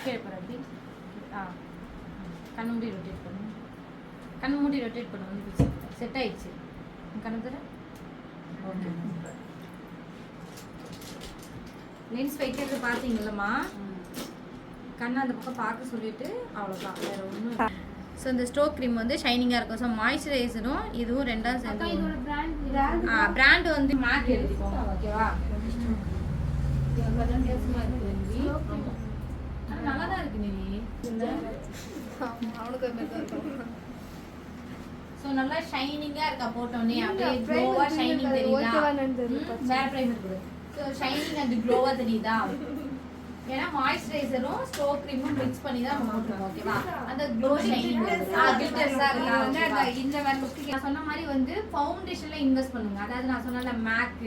கீழே போகிற அப்படி கண்ணு மூடி ரொட்டேட் பண்ணு. கண்ணு மூடி ரொட்டேட் பண்ணு. வந்து செட் ஆயிடுச்சு. கண்ணு தர. ஓகே. லென்ஸ் வைக்கிறது பார்த்தீங்களம்மா, கண்ணை அந்த பக்கம் பார்க்க சொல்லிட்டு அவ்வளோதான், வேறு ஒன்றும். ஸோ இந்த ஸ்டோக் க்ரீம் வந்து ஷைனிங்காக இருக்கும். ஸோ மாய்ஸ்சரைசரும் இதுவும் ரெண்டாவது சேர்ந்து பிராண்ட் வந்து மேக் எழுதிக்கோங்க. ஓகேவா? நல்லா தான் இருக்கு நீ. ஸோ நல்லா ஷைனிங்காக இருக்கா போட்டோன்னே, அப்படியே க்ளோவாக ஷைனிங் தெரியுதா? வேற ப்ரைமர் கொடு. ஸோ ஷைனிங் அண்ட் க்ளோவாக தெரியுதா? ஏன்னா மாய்ஸ்சரைசரும் ஸ்டோக் க்ரீமும் மிக்ஸ் பண்ணி தான் நம்ம போட்டுருவோம். ஓகேவா? அந்த க்ளோ ஷைனிங் கிளிட்டர்ஸா இருக்கு. இந்த மாதிரி நான் சொன்ன மாதிரி வந்து ஃபவுண்டேஷன்ல இன்வெஸ்ட் பண்ணுங்க. அதாவது நான் சொன்னல மேக்,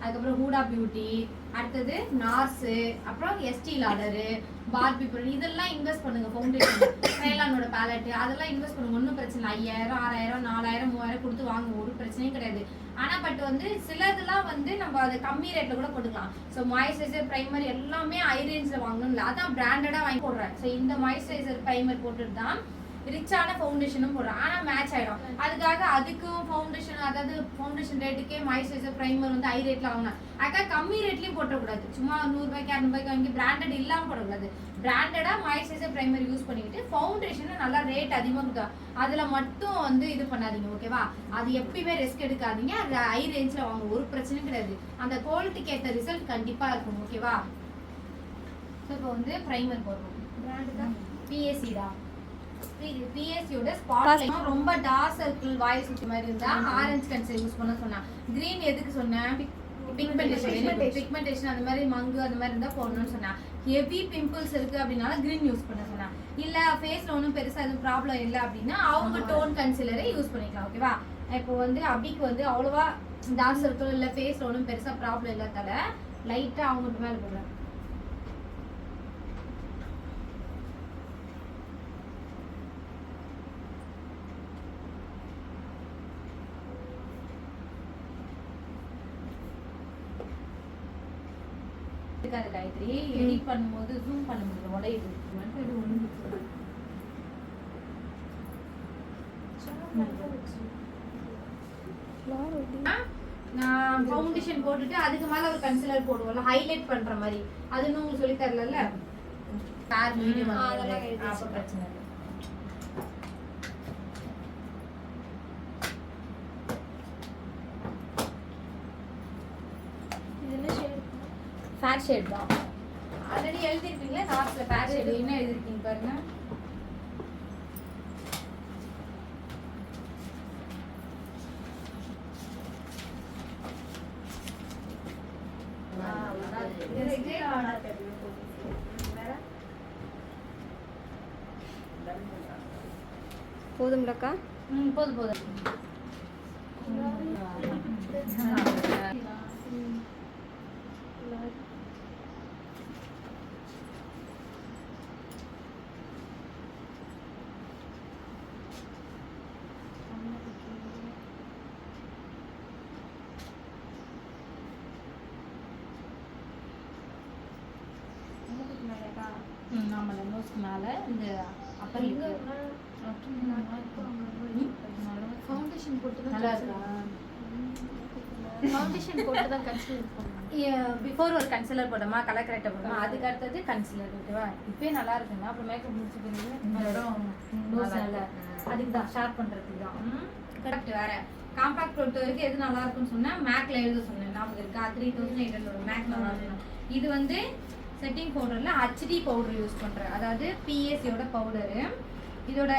அதுக்கப்புறம் ஹூடா பியூட்டி, அடுத்தது நார்ஸ், அப்புறம் எஸ்டி லாடரு, பார்பி பொருள், இதெல்லாம் இன்வெஸ்ட் பண்ணுங்க. ஃபவுண்டேஷன் ட்ரைலானோட பேலட் அதெல்லாம் இன்வெஸ்ட் பண்ணுங்க. ஒன்றும் பிரச்சனை 5000 6000 4000 3000 கொடுத்து வாங்க, ஒரு பிரச்சனையும் கிடையாது. ஆனா பட் வந்து சிலதெல்லாம் வந்து நம்ம அதை கம்மி ரேட்ல கூட போட்டுக்கலாம். ஸோ மாய்ஸ்சரைசர் பிரைமர் எல்லாமே ஹை ரேஞ்ச்ல வாங்கணும் இல்லை, அதான் பிராண்டடா வாங்கி போடுறேன். ஸோ இந்த மாய்ஸ்சரைசர் பிரைமர் போட்டுட்டு தான் ரிச்சான ஃபவுண்டேஷனும் போடுறேன். ஆனால் மேட்ச் ஆகிடும். அதுக்காக அதுக்கும் ஃபவுண்டேஷன், அதாவது ஃபவுண்டேஷன் ரேட்டுக்கே மாய்ஸ்சரைசர் பிரைமர் வந்து ஹை ரேட்டில் வாங்கினேன். அதுக்காக கம்மி ரேட்லேயும் போட்டக்கூடாது. சும்மா 100 ரூபாய்க்கு 200 ரூபாய்க்கு வாங்கி பிராண்டட் இல்லாமல் போடக்கூடாது. பிராண்டடாக மாய்ஸ்சரைசர் பிரைமர் யூஸ் பண்ணிக்கிட்டு ஃபவுண்டேஷனை நல்லா ரேட் அதிகமாக கொடுத்தோம். அதில் மட்டும் வந்து இது பண்ணாதீங்க. ஓகேவா? அது எப்பயுமே ரிஸ்க் எடுக்காதீங்க. அது ஹை ரேஞ்சில் வாங்க, ஒரு பிரச்சனையும் கிடையாது. அந்த குவாலிட்டிக்கு ஏற்ற ரிசல்ட் கண்டிப்பாக இருக்கும். ஓகேவா? ஸோ இப்போ வந்து பிரைமர் போடுறோம். பிராண்டு தான் பிஎஸ்சி தான். பிஎஸ்சியோட ஸ்பாட்லைட் ரொம்ப டார்க் சர்க்கிள் வாய் சுத்தி மாதிரி இருந்தா ஆரஞ்சு கன்சிலர் யூஸ் பண்ண சொன்னா. கிரீன் எதுக்கு சொன்னேன்? பிக்மெண்டேஷன் அந்த மாதிரி மங்கு அந்த மாதிரி இருந்தா போடணும்னு சொன்னா. ஹெவி பிம்பிள்ஸ் இருக்கு அப்படின்னால கிரீன் யூஸ் பண்ண சொன்னா. இல்ல ஃபேஸ்ல ஒன்றும் பெருசா எதுவும் ப்ராப்ளம் இல்லை அப்படின்னா அவங்க டோன் கன்சிலரை யூஸ் பண்ணிக்கலாம். ஓகேவா? இப்போ வந்து அபிக்கு வந்து அவ்வளோவா டார்க் சர்க்கிள் இல்லை, ஃபேஸ்ல ஒன்றும் பெருசா ப்ராப்ளம் இல்லாதால லைட்டா அவங்க மேல போடுறேன். காயத்ரி எடிட் பண்ணும்போது ஜூம் பண்ண முடியல, உடையுது. நான் ஃபவுண்டேஷன் போட்டுட்டு அதுக்கு மேல ஒரு கன்சிலர் போடுவோம்ல, ஹைலைட் பண்ற மாதிரி. அதுன்னு உங்களுக்கு சொல்லி தரல. கார் வீடியோ அதெல்லாம் பிரச்சனை இல்லை. ஃபேர் ஷேட் தான் ஆல்ரெடி எழுதிருக்கீங்களா? நார்ஸ்ல ஃபேர் ஷேட் என்ன எழுதிருக்கீங்க பாருங்க. போதும்லக்கா? போதும் போதும். ஆமாம், நோஸ்க்கு மேலே இந்த அப்பர் ஃபவுண்டேஷன் போட்டு தான் நல்லா இருக்கா? ஃபவுண்டேஷன் போட்டு தான் கன்சிலர் போடணும். பிஃபோர் ஒரு கன்சிலர் போட்டோமா, கலர் கரெக்டாக போட்டோமா, அதுக்கு அடுத்தது கன்சிலர். ஓகேவா? இப்போயே நல்லா இருக்குங்க. அப்புறம் மேக்கப் முடிச்சு நோஸ் நல்லா அதுக்கு தான் ஷார்ப் பண்ணுறதுக்கு தான் கரெக்ட். வேற காம்பாக்ட் பொறுத்த வரைக்கும் எது நல்லா இருக்குன்னு சொன்னேன், மேக்ல எழுத சொன்னேன். நமக்கு இருக்கா 3800 மேக் நல்லா இருக்கணும். இது வந்து செட்டிங் பவுடரில் ஹச்டி பவுடர் யூஸ் பண்ணுறேன். அதாவது பிஎஸ்சியோட பவுடரு. இதோட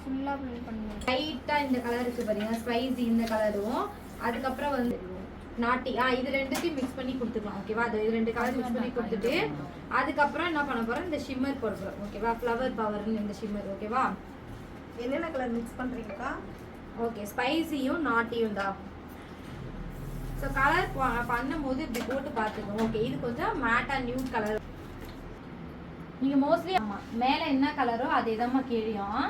ஃபுல்லாக ப்ளெண்ட் பண்ணுவேன். லைட்டாக இந்த கலர் இருக்குது பாருங்க, ஸ்பைசி இந்த கலரும், அதுக்கப்புறம் வந்து நாட்டி இது ரெண்டுத்தையும் மிக்ஸ் பண்ணி கொடுத்துக்கலாம். ஓகேவா? அது இது 2 கலர் மிக்ஸ் பண்ணி கொடுத்துட்டு அதுக்கப்புறம் என்ன பண்ண போகிறோம், இந்த ஷிம்மர் போட போகிறோம். ஓகேவா? ஃப்ளவர் பவர்னு இந்த ஷிம்மர். ஓகேவா? என்னென்ன கலர் மிக்ஸ் பண்ணுறீங்கக்கா? ஓகே, ஸ்பைசியும் நாட்டியும் தான். ஸோ கலர் பண்ணும்போது இப்படி போட்டு பார்த்துக்கோங்க. ஓகே, இது கொஞ்சம் மேட்டா நியூட் கலர். நீங்கள் மோஸ்ட்லி ஆமாம் மேலே என்ன கலரோ அது எதம்மா கீழியும்.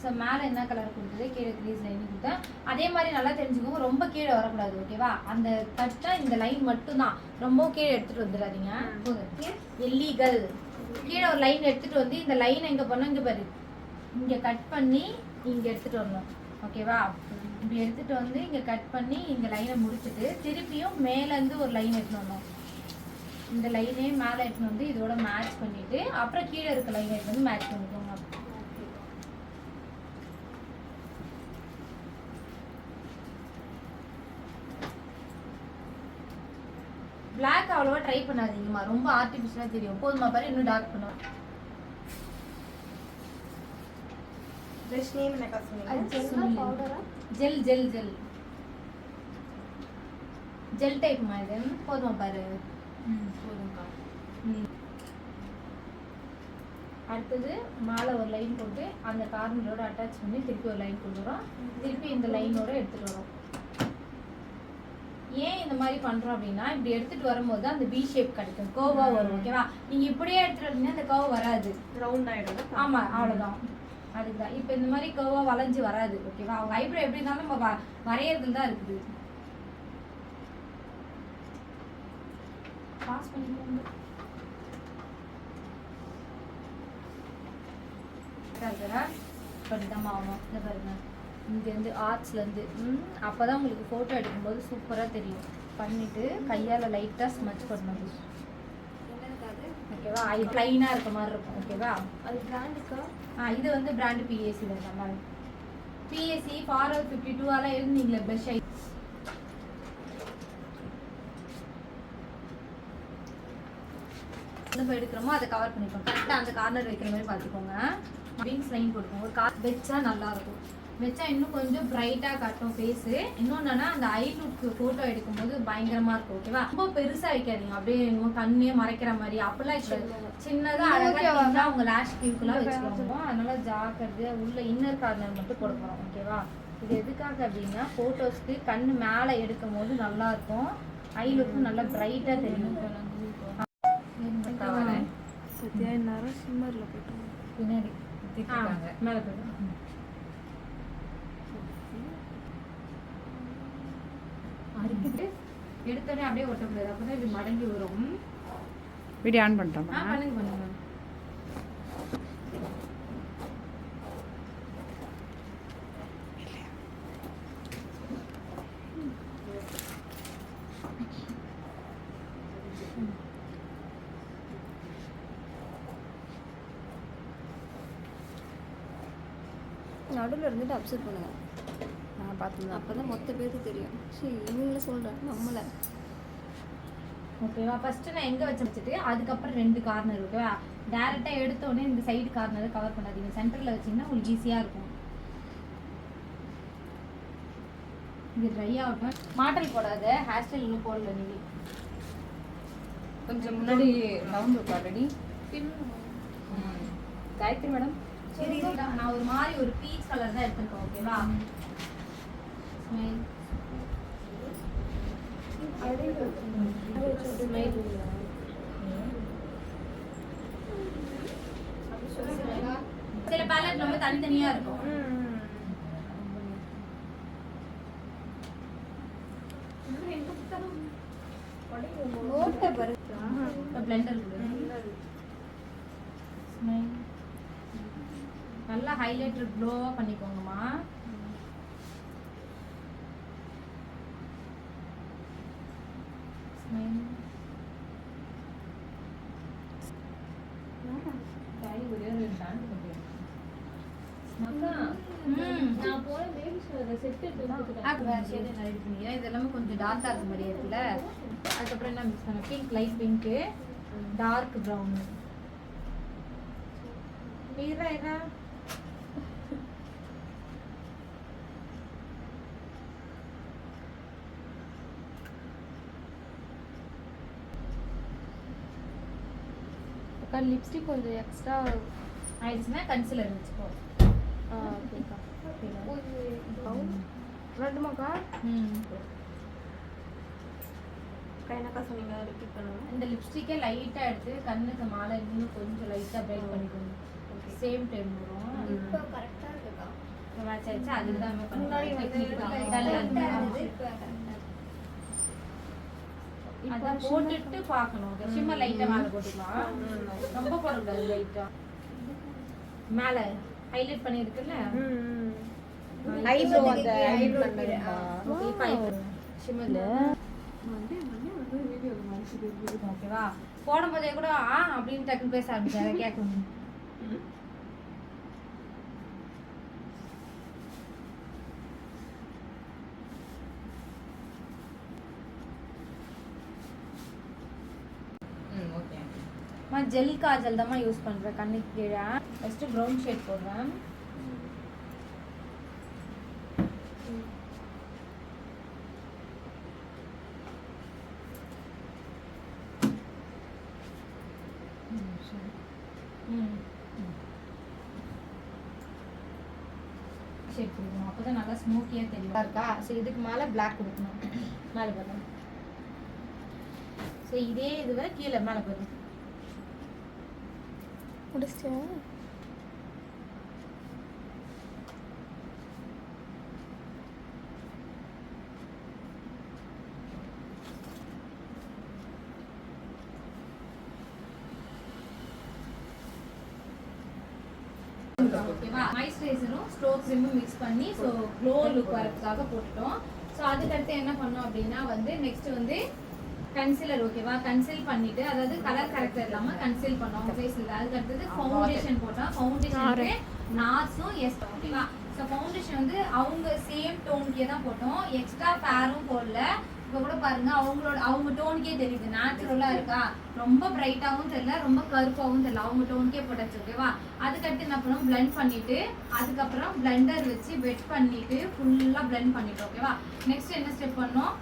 ஸோ மேலே என்ன கலர் கொடுத்தது, கீழே க்ரீஸ் லைன் கொடுத்தேன். அதே மாதிரி நல்லா தெரிஞ்சுக்கோங்க, ரொம்ப கீழே வரக்கூடாது. ஓகேவா? அந்த கட்டா இந்த லைன் மட்டும்தான், ரொம்ப கீழே எடுத்துட்டு வந்துடாதீங்க. எல்லிகள் கீழே ஒரு லைன் எடுத்துட்டு வந்து இந்த லைன் எங்க பண்ண, இங்க பாரு, இங்க கட் பண்ணி இங்க எடுத்துட்டு வரணும். ஓகேவா? இப்படி எடுத்துட்டு வந்து இங்க கட் பண்ணி இந்த லைனை முடிச்சுட்டு திருப்பியும் மேல இருந்து ஒரு லைன் எடுத்துட்டு வரணும். இந்த லைனே மேலே எடுத்துட்டு வந்து இதோட மேட்ச் பண்ணிட்டு அப்புறம் கீழே இருக்க லைன் எடுத்து வந்து மேட்ச் பண்ணிக்கோங்க. பிளாக் அவ்வளவா ட்ரை பண்ணாதீங்கம்மா, ரொம்ப ஆர்டிஃபிஷியலாக தெரியும். போதுமா பாரு, இன்னும் டார்க் பண்ணுவோம். ப்ரஷ் நேம் என்னக்கா சொன்னீங்க? Gel gel gel gel type மாதிரி. போதுமா பாரு. போதும்க்கா. அடுத்தது மேலே ஒரு லைன் போட்டு அந்த கார்னரோட அட்டாச் பண்ணி திருப்பி ஒரு லைன் கொண்டு வரோம். திருப்பி இந்த லைனோட எடுத்துட்டு வரோம். ஏன் இந்த மாதிரி பண்றோம் அப்படின்னா, இப்படி எடுத்துட்டு வரும்போது அந்த பி ஷேப் கிடைக்கும், கோவா வரும். ஓகேவா? நீங்க இப்படியே எடுத்துட்டு வந்தீங்கன்னா அந்த கோவா வராது, ரவுண்ட் ஆயிடும். ஆமா, அவ்வளவுதான். அதுதான் இப்போ இந்த மாதிரி கோவா வளைஞ்சு வராது. ஓகேவா? அவங்க ஐப்ரோ எப்படி இருந்தாலும் நம்ம வரையறதுல தான் இருக்குது. பாஸ் பண்ணிக்கோங்க. பண்ணிதான் ஆகணும். இந்த பாருங்க, இங்கேருந்து ஆர்ட்ஸ்லேருந்து அப்போ தான் உங்களுக்கு ஃபோட்டோ எடுக்கும்போது சூப்பராக தெரியும். பண்ணிவிட்டு கையால் லைட்டாக ஸ்மச் பண்ணணும். ஓகேவா? அது ப்ளைனாக இருக்க மாதிரி இருக்கும். ஓகேவா? அது பிராண்டுக்கா? இது வந்து பிராண்டு பிஎஸ்சி தான். நம்ம பிஎஸ்சி ஃபார்வர்ட் 52 இருந்தீங்களே ப்ளஷ் ஐ. எடுக்கிறோமோ அதை கவர் பண்ணிக்கோங்க. கரெக்டாக அந்த கார்னர் வைக்கிற மாதிரி பார்த்துக்கோங்க. விங்ஸ் லைன் போட்டுக்கோங்க. ஒரு கார் வச்சா நல்லா இருக்கும். வச்சா இன்னும் கொஞ்சம் பிரைட்டாக காட்டும் ஃபேஸு. இன்னொன்னா அந்த ஐ லுக் ஃபோட்டோ எடுக்கும்போது பயங்கரமாக இருக்கும். ஓகேவா? ரொம்ப பெருசாக வைக்காதீங்க, அப்படியே இன்னும் கண்ணே மறைக்கிற மாதிரி அப்படிலாம். சின்னதாக அழகாக அவங்க லேஷ் கீழ்க்குலாம் வச்சுக்கோங்க. அதனால ஜாக்கிரதையாக உள்ள இன்னர் கார்னர் மட்டும் போட போகிறோம். ஓகேவா? இது எதுக்காக அப்படின்னா, ஃபோட்டோஸ்க்கு கண் மேலே எடுக்கும் போது நல்லா இருக்கும், ஐ லுக்கும் நல்லா பிரைட்டாக தெரியும். சத்யா நேரம் சிம்மரில் போயிட்டு பின்னாடி மேலே போயிடும். அடிக்கிட்டு எடுத்தோடனே அப்படியே ஒட்டக்கூடாது, அப்பதான் இது மடங்கி வரும். வீடியோ ஆன் பண்ணிட்டோம். பண்ணுங்க பண்ணுங்க. நடுவில் இருந்துட்டு அப்சர்வ் பண்ணுங்க. நான் பார்த்துருந்தேன். அப்போ தான் மொத்த பேருக்கு தெரியும். சரி, இவங்கள சொல்கிறேன் நம்மளை. ஓகேவா? ஃபர்ஸ்ட் நான் எங்கே வச்சுட்டு அதுக்கப்புறம் 2 கார்னர். ஓகேவா? டேரெக்டாக எடுத்தோடனே இந்த சைடு கார்னரை கவர் பண்ணாதீங்க, சென்டரில் வச்சிங்கன்னா உங்களுக்கு ஈஸியாக இருக்கும். இது ட்ரை ஆகட்டும். மாடல் போடாத, ஹேர் ஸ்டைல் இன்னும் போடல. நீங்கள் கொஞ்சம் முன்னாடி ரவுண்ட் இருக்கா ரெடி? காயத்ரி மேடம், நான் ஒரு மாதிரி ஒரு பீச் கலர் தான் எடுத்திருக்கேன். ஓகேவா? சில பேலட் நம்ம தனித்தனியா இருக்கும். பிளெண்டர் நல்லா ஹைலைட்டர் க்ளோவா பண்ணிக்கோங்கம்மா. இதெல்லாமே கொஞ்சம் டார்க்கா இருக்க மாதிரி இருக்குல்ல. அதுக்கப்புறம் என்ன மிக்ஸ் பண்ண, pink, light pink, dark brown. Lipstick கொஞ்சம் எக்ஸ்ட்ரா ஆயிடுச்சுன்னா கன்சிலர் வச்சுக்கோ. ஓகேக்கா. ரெண்டுமாக்கா? என்னக்கா சொன்னீங்க, ரிப்பீட் பண்ணுங்க. இந்த லிப்ஸ்டிக்கே லைட்டா எடுத்து கண்ணுக்கு மேலே இன்னும் கொஞ்சம் லைட்டா பிரைட் பண்ணிக்கோங்க. சேம் டைம் வரும். இப்போ கரெக்டாக இருக்குக்கா. மேட்ச் ஆயிடுச்சு. அதுக்கு தான் முன்னாடி வந்து அதை போட்டுட்டு பார்க்கணும். ஷிம்மர் லைட்டா மேலே போட்டுக்கலாம். ரொம்ப போடக்கூடாது. லைட்டா மேலே ஹைலைட் பண்ணியிருக்குல்ல, ஐப்ரோ அந்த ஐப்ரோ ஷிம்மர்ல. ஓகேவா? போடும்போதே கூட அப்படின்னு டக்குன்னு பேச ஆரம்பிச்சாரு. கேட்கணும். ஜெல் காஜல் தான் யூஸ் பண்றேன் கண்ணுக்கு கீழே. ஃபர்ஸ்ட் ப்ரௌன் ஷேட் போடுறேன். ஷேட் கொடுக்கணும். அப்பதான் நல்லா ஸ்மோக்கியா தெளிவா இருக்கா. ஸோ இதுக்கு மேலே பிளாக் கொடுக்கணும். மேலே போடுறேன். ஸோ இதே இதுவே கீழே மேலே போடுறேன். முடிச்சிட்டியா? ஓகேவா? மாய்ஸ்சரைசரும் ஸ்ட்ரோக் க்ரீமும் மிக்ஸ் பண்ணி ஸோ க்ளோ லுக் வரதுக்காக போட்டுட்டோம். ஸோ அதுக்கடுத்து என்ன பண்ணோம் அப்படின்னா வந்து நெக்ஸ்ட் வந்து கன்சீலர். ஓகேவா? கன்சீல் பண்ணிட்டு, அதாவது கலர் கரெக்டர் இல்லாம கன்சீல் பண்ணோம் ஃபேஸ்ல. அதுக்கு அடுத்தது ஃபவுண்டேஷன் போட்டோம். ஃபவுண்டேஷனுக்கு நார்ஸும் எஸ். ஓகேவா? ஸோ ஃபவுண்டேஷன் வந்து அவங்க சேம் டோனுக்கே தான் போட்டோம். எக்ஸ்ட்ரா ஃபேரும் போடல. இப்போ கூட பாருங்க அவங்க டோனுக்கே தெரியுது. நேச்சுரலா இருக்கா, ரொம்ப பிரைட்டாகவும் தெரியல, ரொம்ப கருப்பாகவும் தெரியல. அவங்க டோனுக்கே போட்டாச்சு. ஓகேவா? அதுக்கடுத்து என்ன பண்ணோம், பிளெண்ட் பண்ணிட்டு அதுக்கப்புறம் பிளெண்டர் வச்சு வெட் பண்ணிட்டு ஃபுல்லா பிளெண்ட் பண்ணிட்டோம். ஓகேவா? நெக்ஸ்ட் என்ன ஸ்டெப் பண்ணோம்,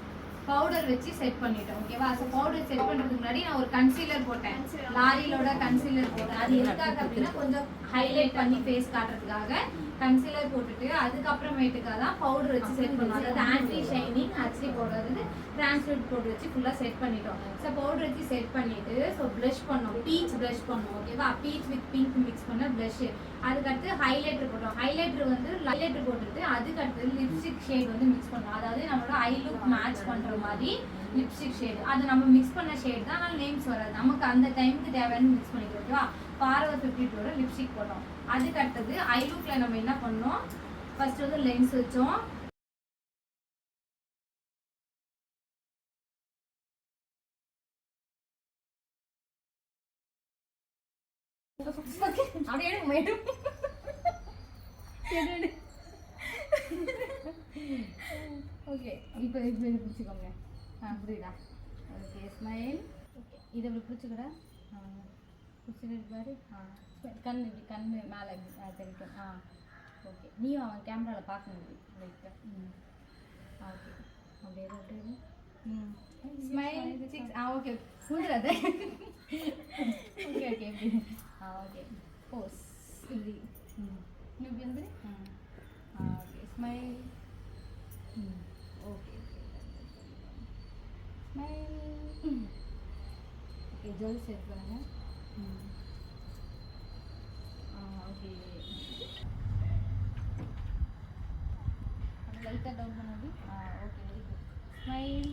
பவுடர் வச்சு செட் பண்ணிட்டோம். ஓகேவா? ஸோ பவுடர் செட் பண்ணுறதுக்கு முன்னாடி நான் ஒரு கன்சீலர் போட்டேன். லாரிலோட கன்சீலர் போட்டேன். அது எதுக்காக அப்படின்னா கொஞ்சம் ஹைலைட் பண்ணி ஃபேஸ் காட்டுறதுக்காக கன்சீலர் போட்டுட்டு அதுக்கப்புறமேட்டுக்காக தான் பவுடர் வச்சு செட் பண்ணுவோம். அதாவது ஆன்டி ஷைனிங் ஆக்சுவலி போடுறது டிரான்ஸ்லூட் பவுடர் வச்சு ஃபுல்லாக செட் பண்ணிட்டோம். ஸோ பவுடர் வச்சு செட் பண்ணிட்டு ஸோ ப்ளஷ் பண்ணோம். பீச் ப்ளஷ் பண்ணோம். ஓகேவா? பீச் வித் பிங்க் மிக்ஸ் பண்ண ப்ளஷ். அதுக்கடுத்து ஹைலைட்டர் போட்டோம். ஹைலைட்டர் போட்டுட்டு அதுக்கடுத்து லிப்ஸ்டிக் ஷேட் வந்து மிக்ஸ் பண்ணோம். அதாவது நம்மளோட ஐ லுக் மேட்ச் பண்ற மாதிரி லிப்ஸ்டிக் ஷேட். அது நம்ம மிக்ஸ் பண்ண ஷேட் தான், ஆனால் நேம்ஸ் வராது. நமக்கு அந்த டைமுக்கு தேவையான மிக்ஸ் பண்ணிக்கிறோம். ஓகேவா? ஃபார்வர் 52 லிப்ஸ்டிக் போட்டோம். அதுக்கு அடுத்தது ஐ லுக்ல நம்ம என்ன பண்ணோம், ஃபர்ஸ்ட் வந்து லென்ஸ் வச்சோம். அப்படியே மேடம் ஓகே. இப்போ இது பிடிச்சிக்கோங்க. புரியுதா? ஓகே. ஸ்மைல். ஓகே. இதை இப்படி பிடிச்சிக்கிட பிடிச்சிக்கிட்டு பாரு. கண் இப்படி கண் மேலே தெரிக்கும். ஓகே. நீயும் அவன் கேமராவில் பார்க்கணும் லைட்டாக. ஓகே. அப்படியே அப்படியே ஸ்மைல் சிக்ஸ். ஓகே. சொல்லுறது. ஓகே ஓகே எப்படி ஓகே. போஸ் இப்படி இப்படி வந்து okay. Smile. Okay smile. Okay. Gel set பண்ணுங்க. ஓகே. லைட்டாக டவுன் பண்ணி. ஓகே. Very good. ஸ்மைல்.